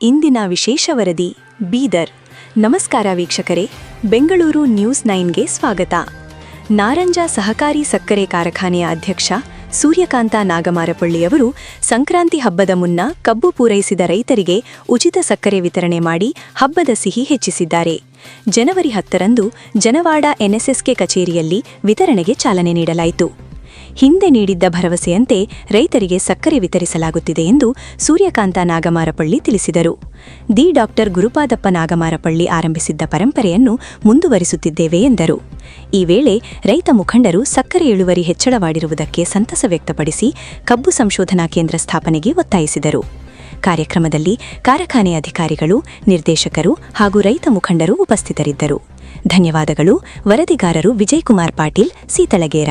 ಇಂದಿನ ವಿಶೇಷ ವರದಿ ಬೀದರ್. ನಮಸ್ಕಾರ ವೀಕ್ಷಕರೇ, ಬೆಂಗಳೂರು ನ್ಯೂಸ್ 9ಗೆ ಸ್ವಾಗತ. ನಾರಂಜ ಸಹಕಾರಿ ಸಕ್ಕರೆ ಕಾರ್ಖಾನೆಯ ಅಧ್ಯಕ್ಷ ಸೂರ್ಯಕಾಂತ ನಾಗಮಾರಪಳ್ಳಿಯವರು ಸಂಕ್ರಾಂತಿ ಹಬ್ಬದ ಮುನ್ನ ಕಬ್ಬು ಪೂರೈಸಿದ ರೈತರಿಗೆ ಉಚಿತ ಸಕ್ಕರೆ ವಿತರಣೆ ಮಾಡಿ ಹಬ್ಬದ ಸಿಹಿ ಹೆಚ್ಚಿಸಿದ್ದಾರೆ. ಜನವರಿ 10ರಂದು ಜನವಾಡ ಎನ್ಎಸ್ಎಸ್ಕೆ ಕಚೇರಿಯಲ್ಲಿ ವಿತರಣೆಗೆ ಚಾಲನೆ ನೀಡಲಾಯಿತು. ಹಿಂದೆ ನೀಡಿದ್ದ ಭರವಸೆಯಂತೆ ರೈತರಿಗೆ ಸಕ್ಕರೆ ವಿತರಿಸಲಾಗುತ್ತಿದೆ ಎಂದು ಸೂರ್ಯಕಾಂತ ನಾಗಮಾರಪಳ್ಳಿ ತಿಳಿಸಿದರು. ಡಾಕ್ಟರ್ ಗುರುಪಾದಪ್ಪ ನಾಗಮಾರಪಳ್ಳಿ ಆರಂಭಿಸಿದ್ದ ಪರಂಪರೆಯನ್ನು ಮುಂದುವರಿಸುತ್ತಿದ್ದೇವೆ ಎಂದರು. ಈ ವೇಳೆ ರೈತ ಮುಖಂಡರು ಸಕ್ಕರೆ ಇಳುವರಿ ಹೆಚ್ಚಳವಾಗಿರುವುದಕ್ಕೆ ಸಂತಸ ವ್ಯಕ್ತಪಡಿಸಿ ಕಬ್ಬು ಸಂಶೋಧನಾ ಕೇಂದ್ರ ಸ್ಥಾಪನೆಗೆ ಒತ್ತಾಯಿಸಿದರು. ಕಾರ್ಯಕ್ರಮದಲ್ಲಿ ಕಾರ್ಖಾನೆ ಅಧಿಕಾರಿಗಳು, ನಿರ್ದೇಶಕರು ಹಾಗೂ ರೈತ ಮುಖಂಡರು ಉಪಸ್ಥಿತರಿದ್ದರು. ಧನ್ಯವಾದಗಳು. ವರದಿಗಾರರು ವಿಜಯಕುಮಾರ್ ಪಾಟೀಲ್, ಸೀತಳಗೇರ.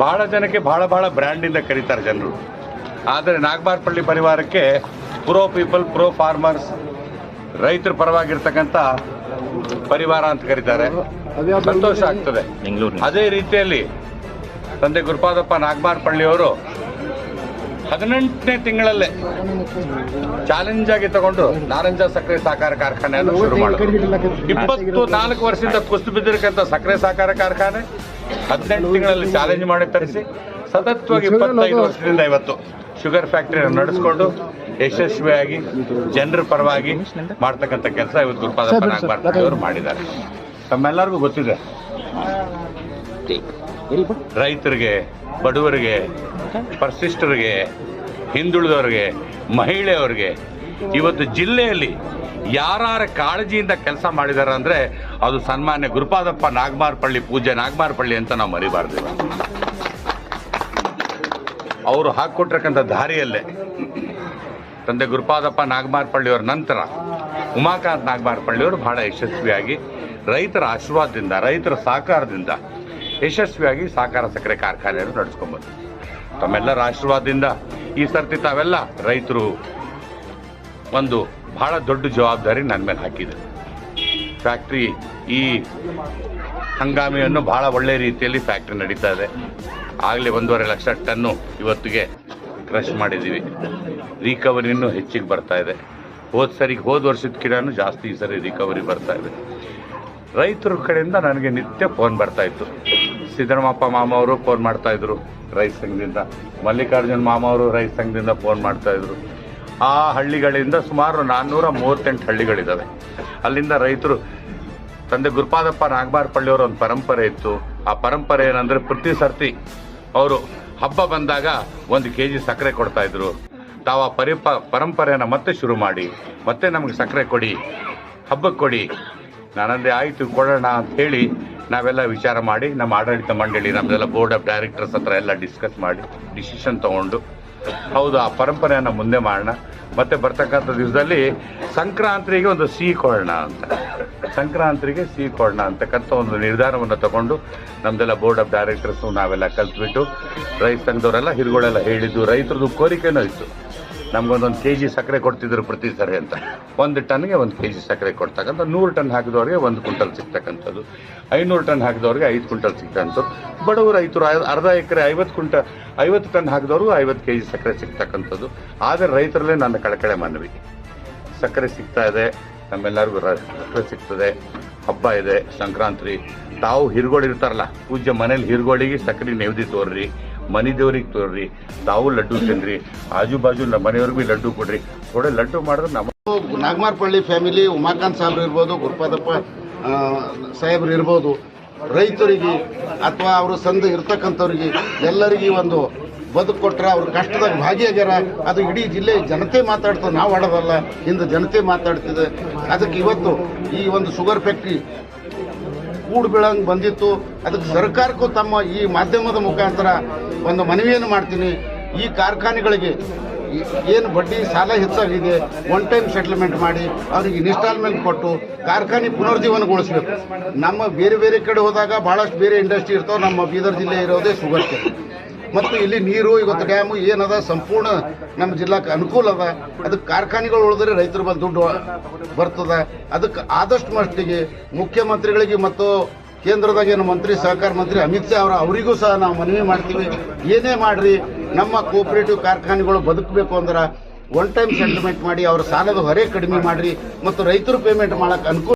ಬಹಳ ಜನಕ್ಕೆ ಬಹಳ ಬ್ರ್ಯಾಂಡಿಂದ ಕರೀತಾರೆ ಜನರು. ಆದರೆ ನಾಗಮಾರಪಳ್ಳಿ ಪರಿವಾರಕ್ಕೆ ಪ್ರೋ ಪೀಪಲ್, ಪ್ರೋ ಫಾರ್ಮರ್ಸ್, ರೈತರ ಪರವಾಗಿರ್ತಕ್ಕಂಥ ಪರಿವಾರ ಅಂತ ಕರೀತಾರೆ. ಸಂತೋಷ ಆಗ್ತದೆ. ಅದೇ ರೀತಿಯಲ್ಲಿ ತಂದೆ ಗುರುಪಾದಪ್ಪ ನಾಗಮಾರಪಳ್ಳಿಯವರು 18ನೇ ತಿಂಗಳಲ್ಲೇ ಚಾಲೆಂಜ್ ಆಗಿ ತಗೊಂಡು ನಾರಂಜ ಸಕ್ಕರೆ ಸಹಕಾರ ಕಾರ್ಖಾನೆಯನ್ನು ಶುರು ಮಾಡಿದ್ರು. 24 ವರ್ಷದಿಂದ ಕುಸಿದು ಬಿದ್ದಿರತಕ್ಕಂಥ ಸಕ್ಕರೆ ಸಹಕಾರ ಕಾರ್ಖಾನೆ 18 ತಿಂಗಳಲ್ಲಿ ಚಾಲೆಂಜ್ ಮಾಡಿ ತರಿಸಿ ಸತತವಾಗಿ 25 ವರ್ಷದಿಂದ ಇವತ್ತು ಶುಗರ್ ಫ್ಯಾಕ್ಟರಿಯನ್ನು ನಡೆಸಿಕೊಂಡು ಯಶಸ್ವಿಯಾಗಿ ಜನರ ಪರವಾಗಿ ಮಾಡ್ತಕ್ಕಂಥ ಕೆಲಸ ಇವತ್ತು ಗುರುಪಾದಪ್ಪ ನಾಗಮಾರಪಳ್ಳಿ ಅವರು ಮಾಡಿದ್ದಾರೆ. ತಮ್ಮೆಲ್ಲರಿಗೂ ಗೊತ್ತಿದೆ, ರೈತರಿಗೆ, ಬಡವರಿಗೆ, ಪರಿಶಿಷ್ಟರಿಗೆ, ಹಿಂದುಳಿದವರಿಗೆ, ಮಹಿಳೆಯರಿಗೆ ಇವತ್ತು ಜಿಲ್ಲೆಯಲ್ಲಿ ಯಾರ ಕಾಳಜಿಯಿಂದ ಕೆಲಸ ಮಾಡಿದ್ದಾರೆ ಅಂದರೆ ಅದು ಸನ್ಮಾನ್ಯ ಗುರುಪಾದಪ್ಪ ನಾಗಮಾರಪಳ್ಳಿ, ಪೂಜ್ಯ ನಾಗಮಾರಪಳ್ಳಿ ಅಂತ ನಾವು ಮರಿಬಾರ್ದು. ಅವರು ಹಾಕಿಕೊಟ್ಟಿರ್ತಕ್ಕಂಥ ದಾರಿಯಲ್ಲೇ ತಂದೆ ಗುರುಪಾದಪ್ಪ ನಾಗಮಾರಪಳ್ಳಿಯವರ ನಂತರ ಉಮಾಕಾಂತ್ ನಾಗಮಾರಪಳ್ಳಿಯವರು ಬಹಳ ಯಶಸ್ವಿಯಾಗಿ ರೈತರ ಆಶೀರ್ವಾದದಿಂದ, ರೈತರ ಸಹಕಾರದಿಂದ ಯಶಸ್ವಿಯಾಗಿ ಸಹಕಾರ ಸಕ್ಕರೆ ಕಾರ್ಖಾನೆಯನ್ನು ನಡೆಸ್ಕೊಂಡ್ಬಂದರು. ತಮ್ಮೆಲ್ಲರ ಆಶೀರ್ವಾದದಿಂದ ಈ ಸರ್ತಿ ತಾವೆಲ್ಲ ರೈತರು ಒಂದು ಬಹಳ ದೊಡ್ಡ ಜವಾಬ್ದಾರಿ ನನ್ನ ಮೇಲೆ ಹಾಕಿದೆ. ಫ್ಯಾಕ್ಟ್ರಿ ಈ ಹಂಗಾಮಿಯನ್ನು ಬಹಳ ಒಳ್ಳೆ ರೀತಿಯಲ್ಲಿ ಫ್ಯಾಕ್ಟ್ರಿ ನಡೀತಾ ಇದೆ. ಆಗಲೇ 1.5 ಲಕ್ಷ ಟನ್ನು ಇವತ್ತಿಗೆ ಕ್ರಷ್ ಮಾಡಿದ್ದೀವಿ. ರಿಕವರಿ ಇನ್ನೂ ಹೆಚ್ಚಿಗೆ ಬರ್ತಾ ಇದೆ. ಹೋದ ವರ್ಷದಕ್ಕಿಂತ ಜಾಸ್ತಿ ಈ ಸರಿ ರಿಕವರಿ ಬರ್ತಾ ಇದೆ. ರೈತರ ಕಡೆಯಿಂದ ನನಗೆ ನಿತ್ಯ ಫೋನ್ ಬರ್ತಾ ಇತ್ತು. ಸಿದ್ದರಾಮಪ್ಪ ಮಾಮ ಅವರು ಫೋನ್ ಮಾಡ್ತಾ ಇದ್ರು ರೈತ ಸಂಘದಿಂದ, ಮಲ್ಲಿಕಾರ್ಜುನ್ ಮಾಮ ಅವರು ರೈತ ಸಂಘದಿಂದ ಫೋನ್ ಮಾಡ್ತಾ ಇದ್ರು. ಆ ಹಳ್ಳಿಗಳಿಂದ ಸುಮಾರು 438 ಹಳ್ಳಿಗಳಿದ್ದಾವೆ. ಅಲ್ಲಿಂದ ರೈತರು, ತಂದೆ ಗುರುಪಾದಪ್ಪ ನಾಗಮಾರಪಳ್ಳಿಯವರ ಒಂದು ಪರಂಪರೆ ಇತ್ತು. ಆ ಪರಂಪರೆ ಏನಂದರೆ ಪ್ರತಿ ಸರ್ತಿ ಅವರು ಹಬ್ಬ ಬಂದಾಗ 1 kg ಸಕ್ಕರೆ ಕೊಡ್ತಾ ಇದ್ರು. ತಾವು ಆ ಪರಂಪರೆಯನ್ನು ಮತ್ತೆ ಶುರು ಮಾಡಿ ಮತ್ತೆ ನಮಗೆ ಸಕ್ಕರೆ ಕೊಡಿ, ಹಬ್ಬಕ್ಕೆ ಕೊಡಿ. ನಾನಂದೆ ಆಯಿತು ಕೊಡೋಣ ಅಂತ ಹೇಳಿ ನಾವೆಲ್ಲ ವಿಚಾರ ಮಾಡಿ ನಮ್ಮ ಆಡಳಿತ ಮಂಡಳಿ, ನಮ್ಮದೆಲ್ಲ ಬೋರ್ಡ್ ಆಫ್ ಡೈರೆಕ್ಟರ್ಸ್ ಹತ್ರ ಎಲ್ಲ ಡಿಸ್ಕಸ್ ಮಾಡಿ ಡಿಸಿಷನ್ ತೊಗೊಂಡು ಹೌದು ಆ ಪರಂಪರೆಯನ್ನು ಮುಂದೆ ಮಾಡೋಣ. ಮತ್ತೆ ಬರ್ತಕ್ಕಂಥ ದಿವಸದಲ್ಲಿ ಸಂಕ್ರಾಂತಿಗೆ ಒಂದು ಸಿಹಿ ಕೊಡೋಣ ಅಂತ, ಸಂಕ್ರಾಂತಿಗೆ ಸಿಹಿ ಕೊಡೋಣ ಅಂತಕ್ಕಂಥ ಒಂದು ನಿರ್ಧಾರವನ್ನು ತಗೊಂಡು ನಮ್ಮದೆಲ್ಲ ಬೋರ್ಡ್ ಆಫ್ ಡೈರೆಕ್ಟರ್ಸು ನಾವೆಲ್ಲ ಕಲ್ತ್ಬಿಟ್ಟು ರೈತ ಸಂಘದವರೆಲ್ಲ ಹಿರುಗಳೆಲ್ಲ ಹೇಳಿದ್ದು, ರೈತರದ್ದು ಕೋರಿಕೆನೂ ಇತ್ತು. ನಮಗೊಂದೊಂದು kg ಸಕ್ಕರೆ ಕೊಡ್ತಿದ್ರು ಪ್ರತಿ ಸರಿ ಅಂತ. 1 ಟನ್ಗೆ 1 kg ಸಕ್ಕರೆ ಕೊಡ್ತಕ್ಕಂಥ, 100 ಟನ್ ಹಾಕಿದವ್ರಿಗೆ 1 ಕ್ವಿಂಟಲ್ ಸಿಗ್ತಕ್ಕಂಥದ್ದು, 500 ಟನ್ ಹಾಕಿದವ್ರಿಗೆ 5 ಕ್ವಿಂಟಲ್ ಸಿಗ್ತಕ್ಕಂಥದ್ದು. ಬಡವರು ರೈತರು ಅರ್ಧ ಎಕರೆ 50 ಟನ್ ಹಾಕಿದವ್ರಿಗೂ 50 kg ಸಕ್ಕರೆ ಸಿಗ್ತಕ್ಕಂಥದ್ದು. ಆದರೆ ರೈತರಲ್ಲೇ ನನ್ನ ಕಳಕಳೆ ಮನವಿ, ಸಕ್ಕರೆ ಸಿಗ್ತಾ ಇದೆ, ನಮ್ಮೆಲ್ಲರಿಗೂ ಸಕ್ಕರೆ ಸಿಗ್ತದೆ. ಹಬ್ಬ ಇದೆ, ಸಂಕ್ರಾಂತಿ. ತಾವು ಹಿರುಗಳಿರ್ತಾರಲ್ಲ, ಪೂಜ್ಯ ಮನೇಲಿ ಹಿರುಗಳಿಗೆ ಸಕ್ಕರೆ ನೆವದಿ ತೋರ್ರಿ, ಮನೆ ದೇವ್ರಿಗೆ ತೋರ್ರಿ, ತಾವು ಲಡ್ಡು ತಿನ್ರಿ, ಆಜು ಬಾಜು ಮನೆಯವ್ರಿಗೂ ಲಡ್ಡು ಕೊಡ್ರಿ. ಥೋಡೆ ಲಡ್ಡು ಮಾಡಿದ್ರೆ ನಮ್ಮ ನಾಗಮಾರಪಳ್ಳಿ ಫ್ಯಾಮಿಲಿ, ಉಮಾಕಾಂತ್ ಸಾಹೇಬ್ರು ಇರ್ಬೋದು, ಗುರುಪಾದಪ್ಪ ಸಾಹೇಬ್ರು ಇರ್ಬೋದು, ರೈತರಿಗೆ ಅಥವಾ ಅವರು ಸಂದ ಇರ್ತಕ್ಕಂಥವ್ರಿಗೆ ಎಲ್ಲರಿಗೆ ಒಂದು ಬದುಕು ಕೊಟ್ಟರೆ ಅವ್ರ ಕಷ್ಟದಾಗ ಭಾಗಿಯಾಗ್ಯಾರ. ಅದು ಇಡೀ ಜಿಲ್ಲೆ ಜನತೆ ಮಾತಾಡ್ತದೆ, ನಾವು ಆಡೋದಲ್ಲ, ಇಂದು ಜನತೆ ಮಾತಾಡ್ತಿದೆ. ಅದಕ್ಕೆ ಇವತ್ತು ಈ ಒಂದು ಶುಗರ್ ಫ್ಯಾಕ್ಟ್ರಿ ಕೂಡು ಬೀಳಂಗೆ ಬಂದಿತ್ತು. ಅದಕ್ಕೆ ಸರ್ಕಾರಕ್ಕೂ ತಮ್ಮ ಈ ಮಾಧ್ಯಮದ ಮುಖಾಂತರ ಒಂದು ಮನವಿಯನ್ನು ಮಾಡ್ತೀನಿ. ಈ ಕಾರ್ಖಾನೆಗಳಿಗೆ ಏನು ಬಡ್ಡಿ ಸಾಲ ಹೆಚ್ಚಾಗಿದೆ, 1 ಟೈಮ್ ಸೆಟಲ್ಮೆಂಟ್ ಮಾಡಿ ಅವರಿಗೆ ಇನ್ಸ್ಟಾಲ್ಮೆಂಟ್ ಕೊಟ್ಟು ಕಾರ್ಖಾನೆ ಪುನರ್ಜೀವನಗೊಳಿಸಬೇಕು. ನಮ್ಮ ಬೇರೆ ಬೇರೆ ಕಡೆ ಹೋದಾಗ ಭಾಳಷ್ಟು ಬೇರೆ ಇಂಡಸ್ಟ್ರಿ ಇರ್ತಾವೆ, ನಮ್ಮ ಬೀದರ್ ಜಿಲ್ಲೆ ಇರೋದೇ ಶುಗರ್ ಕೇನ್. ಮತ್ತು ಇಲ್ಲಿ ನೀರು ಇವತ್ತು ಡ್ಯಾಮು ಏನದ ಸಂಪೂರ್ಣ ನಮ್ಮ ಜಿಲ್ಲಾಕ್ಕೆ ಅನುಕೂಲ ಅದ. ಅದಕ್ಕೆ ಕಾರ್ಖಾನೆಗಳು ಉಳಿದ್ರೆ ರೈತರ ಬಲ್ಲಿ ದುಡ್ಡು ಬರ್ತದ. ಅದಕ್ಕೆ ಆದಷ್ಟು ಮಟ್ಟಿಗೆ ಮುಖ್ಯಮಂತ್ರಿಗಳಿಗೆ ಮತ್ತು ಕೇಂದ್ರದಾಗ ಏನು ಮಂತ್ರಿ ಸಹಕಾರ ಮಂತ್ರಿ ಅಮಿತ್ ಶಾ ಅವರಿಗೂ ಸಹ ನಾವು ಮನವಿ ಮಾಡ್ತೀವಿ, ಏನೇ ಮಾಡ್ರಿ ನಮ್ಮ ಕೋಆಪರೇಟಿವ್ ಕಾರ್ಖಾನೆಗಳು ಬದುಕಬೇಕು ಅಂದ್ರೆ ಒನ್ ಟೈಮ್ ಸೆಟಲ್ಮೆಂಟ್ ಮಾಡಿ ಅವ್ರ ಸಾಲದ ಹೊರೆ ಕಡಿಮೆ ಮಾಡ್ರಿ ಮತ್ತು ರೈತರು ಪೇಮೆಂಟ್ ಮಾಡಕ್ಕೆ ಅನುಕೂಲ